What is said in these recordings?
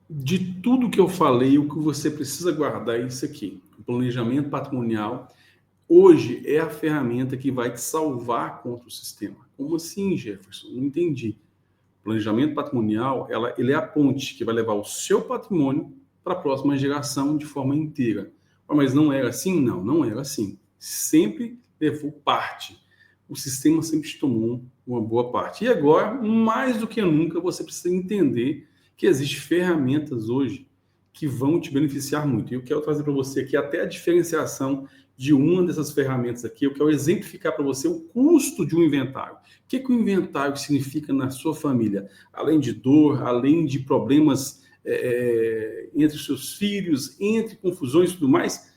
De tudo que eu falei, o que você precisa guardar é isso aqui. O planejamento patrimonial hoje é a ferramenta que vai te salvar contra o sistema. Como assim, Jefferson? Não entendi. O planejamento patrimonial, ele é a ponte que vai levar o seu patrimônio para a próxima geração de forma inteira. Mas não era assim? Não, não era assim. Sempre levou parte. O sistema sempre tomou uma boa parte. E agora, mais do que nunca, você precisa entender que existem ferramentas hoje que vão te beneficiar muito. E eu quero trazer para você aqui até a diferenciação de uma dessas ferramentas aqui. Eu quero exemplificar para você o custo de um inventário. O que o inventário significa na sua família? Além de dor, além de problemas entre os seus filhos, entre confusões e tudo mais,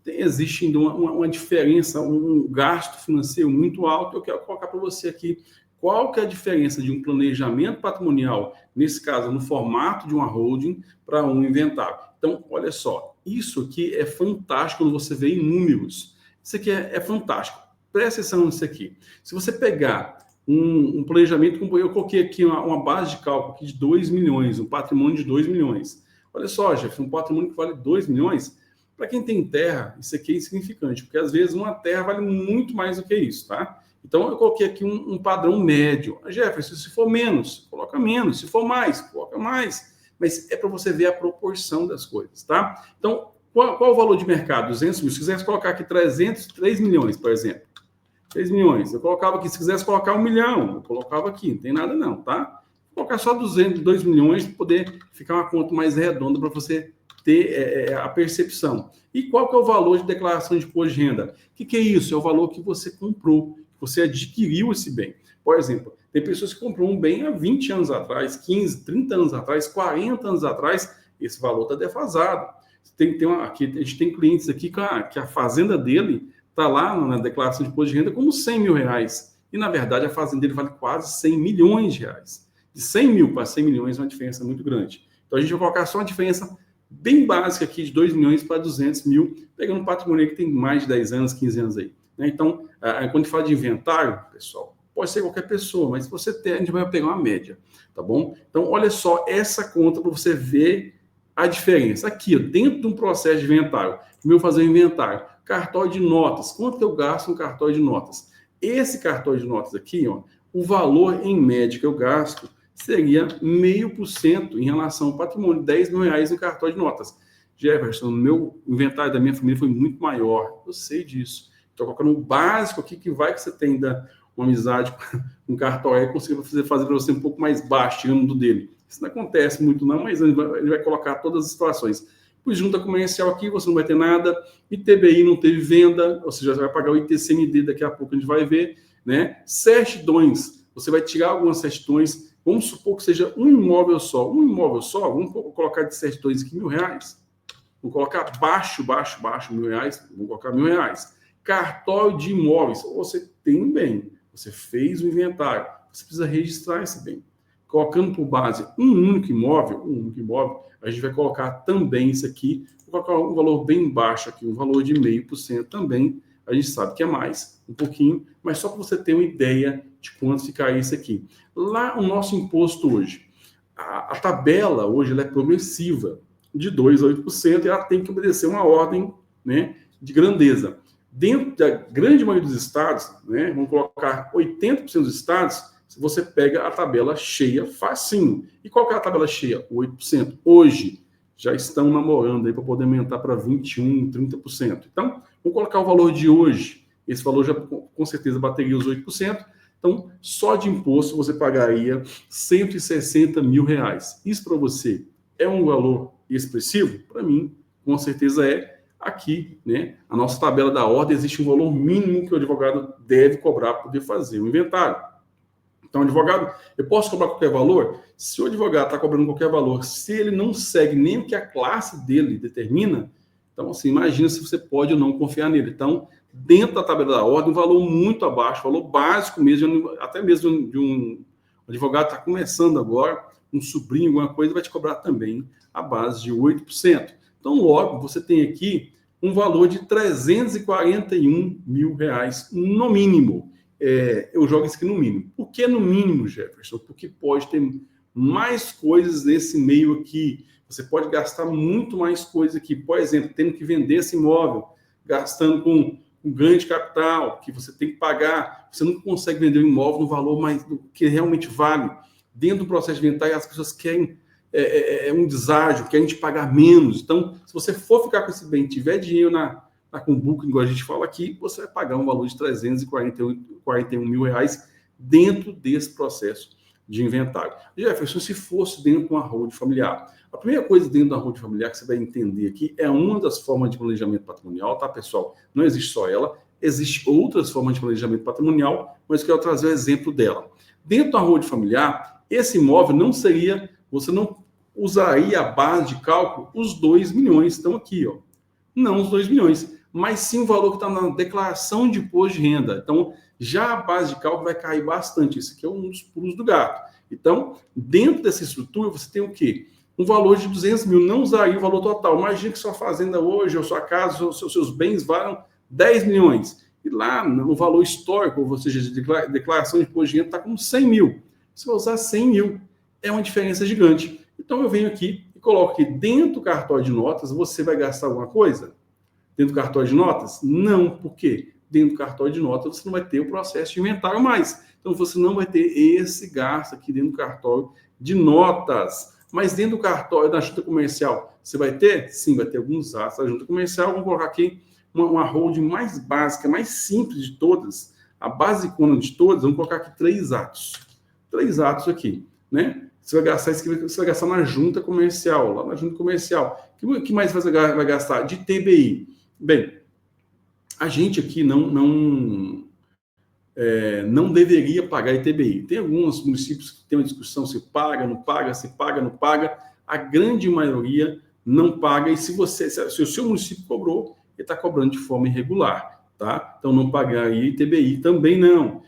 existe uma diferença, um gasto financeiro muito alto. Eu quero colocar para você aqui qual que é a diferença de um planejamento patrimonial, nesse caso, no formato de uma holding, para um inventário. Então, olha só, isso aqui é fantástico quando você vê em números. Isso aqui é fantástico. Presta atenção nisso aqui. Se você pegar um planejamento, como eu coloquei aqui uma base de cálculo aqui de 2 milhões, um patrimônio de 2 milhões. Olha só, Jeff, um patrimônio que vale 2 milhões, para quem tem terra, isso aqui é insignificante, porque às vezes uma terra vale muito mais do que isso, tá? Então eu coloquei aqui um padrão médio. Jefferson, se for menos, coloca menos. Se for mais, coloca mais. Mas é para você ver a proporção das coisas, tá? Então, qual o valor de mercado? 200 mil. Se quisesse colocar aqui 3 milhões, por exemplo. 3 milhões. Eu colocava aqui, se quisesse colocar 1 milhão, eu colocava aqui. Não tem nada não, tá? Vou colocar só 2 milhões para poder ficar uma conta mais redonda para você ter a percepção. E qual que é o valor de declaração de imposto de renda? O que é isso? É o valor que você comprou, que você adquiriu esse bem. Por exemplo, tem pessoas que comprou um bem há 20 anos atrás, 15, 30 anos atrás, 40 anos atrás, esse valor está defasado. Aqui, a gente tem clientes aqui que a fazenda dele está lá na declaração de imposto de renda como 100 mil reais. E, na verdade, a fazenda dele vale quase 100 milhões de reais. De 100 mil para 100 milhões é uma diferença muito grande. Então, a gente vai colocar só uma diferença bem básica aqui, de 2 milhões para 200 mil, pegando um patrimônio que tem mais de 10 anos, 15 anos aí. Então, quando a gente fala de inventário, pessoal, pode ser qualquer pessoa, mas se você tem, a gente vai pegar uma média, tá bom? Então, olha só essa conta para você ver a diferença. Aqui, ó, dentro de um processo de inventário, meu fazer um inventário, cartório de notas, quanto que eu gasto no cartório de notas? Esse cartório de notas aqui, ó, o valor em média que eu gasto seria 0,5% em relação ao patrimônio, 10 mil reais em cartório de notas. Jefferson, o meu inventário da minha família foi muito maior, eu sei disso. Estou colocando o básico aqui, que vai que você tem uma amizade com um cartório e consiga fazer para você um pouco mais baixo, tirando do dele. Isso não acontece muito não, mas ele vai colocar todas as situações. Por junta comercial aqui, você não vai ter nada, ITBI não teve venda, ou seja, você vai pagar o ITCMD, daqui a pouco a gente vai ver, né? Certidões, você vai tirar algumas certidões. Vamos supor que seja um imóvel só, vamos colocar de certidões aqui R$1.000. Vou colocar baixo, R$1.000, vamos colocar R$1.000. Cartório de imóveis, você tem um bem, você fez o inventário, você precisa registrar esse bem. Colocando por base um único imóvel, a gente vai colocar também isso aqui, vou colocar um valor bem baixo aqui, um valor de 0,5% também, a gente sabe que é mais, um pouquinho, mas só para você ter uma ideia de quanto ficaria isso aqui. Lá, o nosso imposto hoje, a tabela hoje ela é progressiva, de 2% a 8%, e ela tem que obedecer uma ordem, né, de grandeza. Dentro da grande maioria dos estados, né, vamos colocar 80% dos estados, se você pega a tabela cheia, facinho. E qual que é a tabela cheia? 8%. Hoje, já estão namorando aí para poder aumentar para 21%, 30%. Então, vamos colocar o valor de hoje. Esse valor já com certeza bateria os 8%. Então, só de imposto você pagaria R$160 mil. Isso para você é um valor expressivo? Para mim, com certeza é. Aqui, né, a nossa tabela da ordem, existe um valor mínimo que o advogado deve cobrar para poder fazer o inventário. Então, advogado, eu posso cobrar qualquer valor? Se o advogado está cobrando qualquer valor, se ele não segue nem o que a classe dele determina, então, assim, imagina se você pode ou não confiar nele. Então, dentro da tabela da ordem, um valor muito abaixo, valor básico mesmo, até mesmo de um advogado que está começando agora, um sobrinho, alguma coisa, vai te cobrar também a base de 8%. Então, logo, você tem aqui um valor de R$341 mil, no mínimo. Eu jogo isso aqui no mínimo. Por que no mínimo, Jefferson? Porque pode ter mais coisas nesse meio aqui. Você pode gastar muito mais coisa aqui. Por exemplo, tendo que vender esse imóvel, gastando com um ganho de capital, que você tem que pagar. Você não consegue vender o imóvel no valor mais do que realmente vale. Dentro do processo de inventário, as pessoas querem um deságio, querem te pagar menos. Então, se você for ficar com esse bem, tiver dinheiro na Cumbuco, igual a gente fala aqui, você vai pagar um valor de R$341 mil dentro desse processo de inventário. Jefferson, se fosse dentro de uma holding familiar, a primeira coisa dentro da holding familiar que você vai entender aqui é uma das formas de planejamento patrimonial, tá, pessoal? Não existe só ela, existem outras formas de planejamento patrimonial, mas eu quero trazer o exemplo dela. Dentro da holding familiar, esse imóvel não seria, você não usaria a base de cálculo, os 2 milhões estão aqui, ó. Não os 2 milhões, mas sim o valor que está na declaração de imposto de renda. Então, já a base de cálculo vai cair bastante. Esse aqui é um dos pulos do gato. Então, dentro dessa estrutura, você tem o quê? Um valor de 200 mil. Não usaria o valor total. Imagina que sua fazenda hoje, ou sua casa, ou seus bens valem 10 milhões. E lá, no valor histórico, ou seja, de declaração de imposto de renda, está com 100 mil. Você vai usar 100 mil. É uma diferença gigante. Então, eu venho aqui e coloco que dentro do cartório de notas, você vai gastar alguma coisa? Dentro do cartório de notas? Não. Por quê? Dentro do cartório de notas, você não vai ter o processo de inventário mais. Então, você não vai ter esse gasto aqui dentro do cartório de notas. Mas dentro do cartório da junta comercial, você vai ter? Sim, vai ter alguns atos da junta comercial. Vamos colocar aqui uma holding mais básica, mais simples de todas, a basicona de todas. Vamos colocar aqui 3 atos. 3 atos aqui, né? Você vai gastar na junta comercial, lá na junta comercial. O que mais você vai gastar? De TBI. Bem, a gente aqui não deveria pagar ITBI. Tem alguns municípios que tem uma discussão se paga, não paga, se paga, não paga. A grande maioria não paga. E se o seu município cobrou, ele está cobrando de forma irregular, tá? Então, não pagar ITBI também não.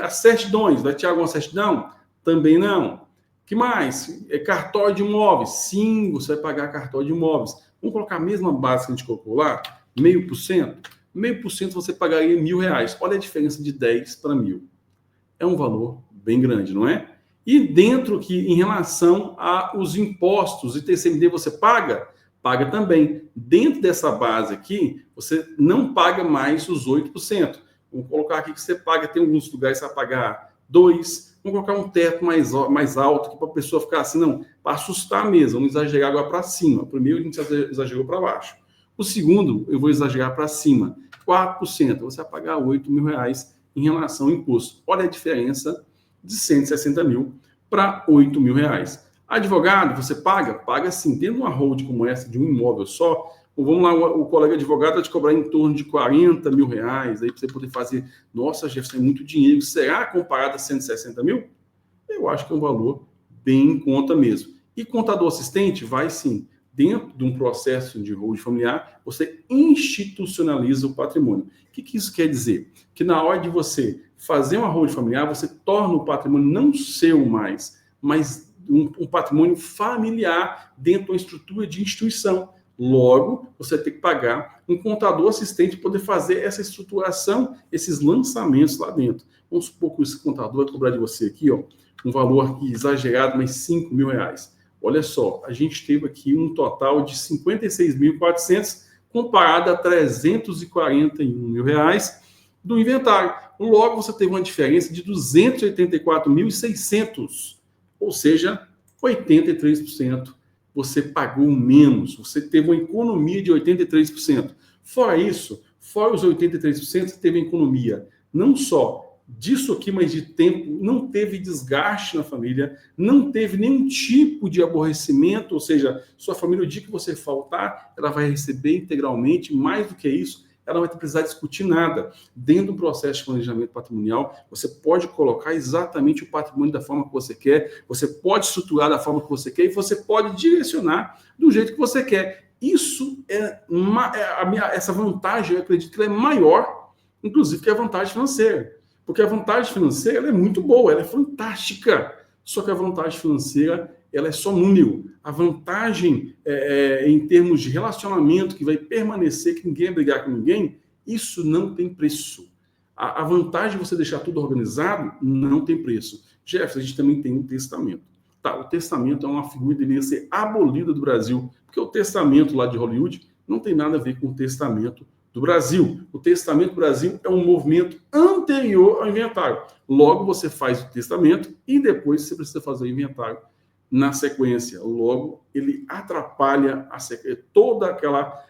As certidões, vai tirar alguma certidão? Também não. Que mais? Cartório de imóveis. Sim, você vai pagar cartório de imóveis. Vamos colocar a mesma base que a gente colocou lá? 0,5%? 0,5% você pagaria R$1.000. Olha a diferença de 10 para 1.000. É um valor bem grande, não é? E dentro que, em relação aos impostos, ITCMD você paga? Paga também. Dentro dessa base aqui, você não paga mais os 8%. Vamos colocar aqui que você paga, tem alguns lugares que você vai pagar 2%. Vamos colocar um teto mais alto, para a pessoa ficar assim, não, para assustar mesmo. Vamos exagerar agora para cima. O primeiro a gente exagerou para baixo. O segundo, eu vou exagerar para cima. 4%. Você vai pagar R$8.000 em relação ao imposto. Olha a diferença de 160 mil para R$8.000. Advogado, você paga? Paga sim. Tendo uma holding como essa de um imóvel só, vamos lá, o colega advogado vai te cobrar em torno de R$40 mil, aí para você poder fazer, nossa, Jefferson, é muito dinheiro. Será comparado a 160 mil? Eu acho que é um valor bem em conta mesmo. E contador assistente? Vai sim. Dentro de um processo de holding familiar, você institucionaliza o patrimônio. O que isso quer dizer? Que na hora de você fazer uma holding familiar, você torna o patrimônio não seu mais, mas um patrimônio familiar dentro de uma estrutura de instituição. Logo, você tem que pagar um contador assistente para poder fazer essa estruturação, esses lançamentos lá dentro. Vamos supor que esse contador vai cobrar de você aqui, ó, um valor aqui exagerado, mas R$5.000. Olha só, a gente teve aqui um total de 56.400 comparado a R$341 mil do inventário. Logo, você teve uma diferença de 284.600, ou seja, 83%. Você pagou menos, você teve uma economia de 83%. Fora isso, fora os 83%, você teve economia não só disso aqui, mas de tempo, não teve desgaste na família, não teve nenhum tipo de aborrecimento, ou seja, sua família, o dia que você faltar, ela vai receber integralmente, mais do que isso, ela não vai precisar discutir nada. Dentro do processo de planejamento patrimonial, você pode colocar exatamente o patrimônio da forma que você quer, você pode estruturar da forma que você quer e você pode direcionar do jeito que você quer. Isso essa vantagem, eu acredito que ela é maior, inclusive, que a vantagem financeira. Porque a vantagem financeira ela é muito boa, ela é fantástica. Só que a vantagem financeira ela é só número. A vantagem em termos de relacionamento, que vai permanecer, que ninguém vai brigar com ninguém, isso não tem preço. A vantagem de você deixar tudo organizado não tem preço. Jefferson, a gente também tem um testamento. Tá, o testamento é uma figura que deveria ser abolida do Brasil, porque o testamento lá de Hollywood não tem nada a ver com o testamento do Brasil. O testamento do Brasil é um movimento anterior ao inventário. Logo, você faz o testamento e depois você precisa fazer o inventário na sequência. Logo, ele atrapalha toda aquela...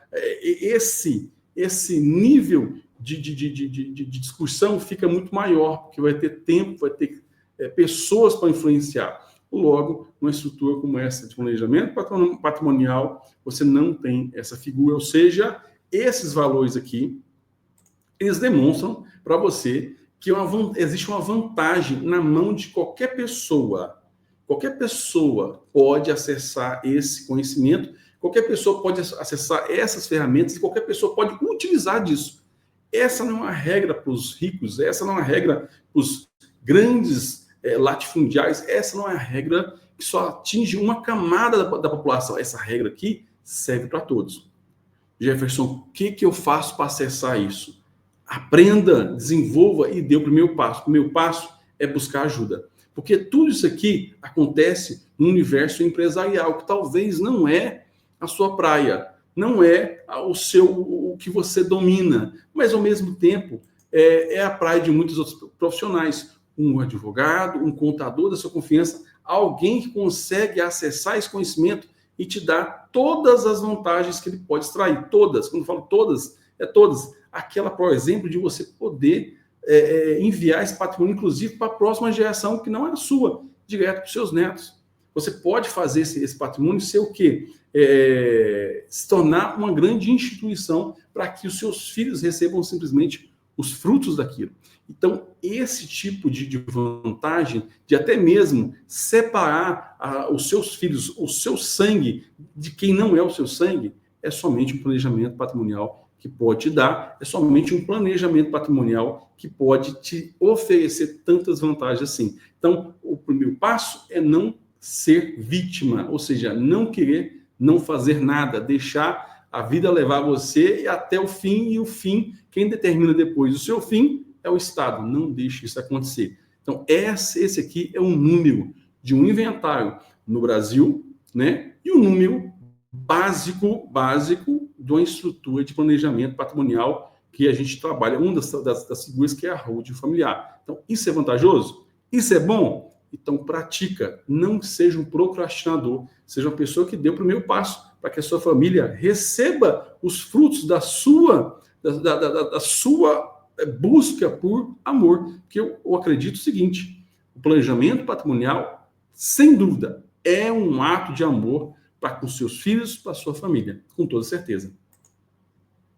Esse nível de discussão fica muito maior, porque vai ter tempo, vai ter pessoas para influenciar. Logo, numa estrutura como essa de planejamento patrimonial, você não tem essa figura, ou seja, esses valores aqui, eles demonstram para você que existe uma vantagem na mão de qualquer pessoa. Qualquer pessoa pode acessar esse conhecimento, qualquer pessoa pode acessar essas ferramentas e qualquer pessoa pode utilizar disso. Essa não é uma regra para os ricos, essa não é uma regra para os grandes latifundiais, essa não é a regra que só atinge uma camada da população. Essa regra aqui serve para todos. Jefferson, o que eu faço para acessar isso? Aprenda, desenvolva e dê o primeiro passo. O primeiro passo é buscar ajuda. Porque tudo isso aqui acontece no universo empresarial, que talvez não é a sua praia, não é o que você domina, mas ao mesmo tempo é a praia de muitos outros profissionais. Um advogado, um contador da sua confiança, alguém que consegue acessar esse conhecimento e te dar todas as vantagens que ele pode extrair. Todas, quando eu falo todas, é todas. Aquela, por exemplo, de você poder enviar esse patrimônio, inclusive, para a próxima geração, que não é a sua, direto para os seus netos. Você pode fazer esse patrimônio ser o quê? Se tornar uma grande instituição para que os seus filhos recebam simplesmente os frutos daquilo. Então, esse tipo de vantagem, de até mesmo separar os seus filhos, o seu sangue, de quem não é o seu sangue, é somente um planejamento patrimonial que pode te dar, é somente um planejamento patrimonial que pode te oferecer tantas vantagens assim. Então, o primeiro passo é não ser vítima, ou seja, não querer não fazer nada, deixar a vida levar você até o fim, e o fim, quem determina depois o seu fim, é o Estado. Não deixe isso acontecer. Então, esse aqui é um número de um inventário no Brasil, né? E um número básico de uma estrutura de planejamento patrimonial que a gente trabalha, uma das figuras que é a holding familiar. Então, isso é vantajoso? Isso é bom? Então, pratica. Não seja um procrastinador. Seja uma pessoa que dê o primeiro passo para que a sua família receba os frutos da sua busca por amor. Porque eu acredito o seguinte: o planejamento patrimonial, sem dúvida, é um ato de amor para com seus filhos, para a sua família, com toda certeza.